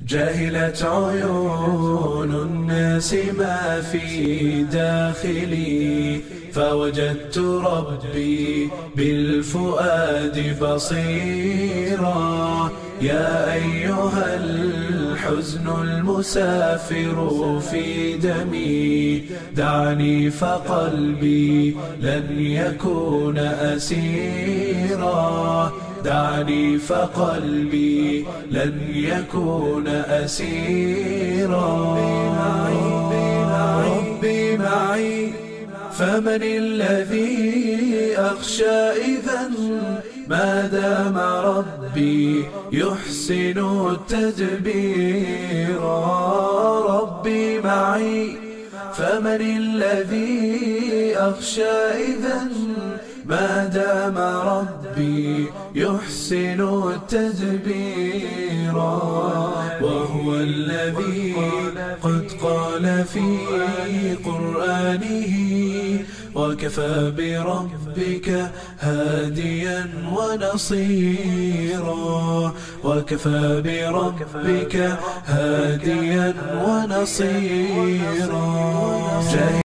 جهلت عيون الناس ما في داخلي، فوجدت ربي بالفؤاد بصيرا. يا أيها الحزن المسافر في دمي، دعني فقلبي لن يكون أسيرا. دعني فقلبي لن يكون أسيرا. ربي معي، فمن الذي أخشى إذا ما دام ربي يحسن التدبير. ربي معي، فمن الذي أخشى إذا ما دام ربي يحسن التدبير. وهو الذي قد قال في قرآنه: وكفى بربك هاديا ونصيرا. وكفى بربك هاديا ونصيرا.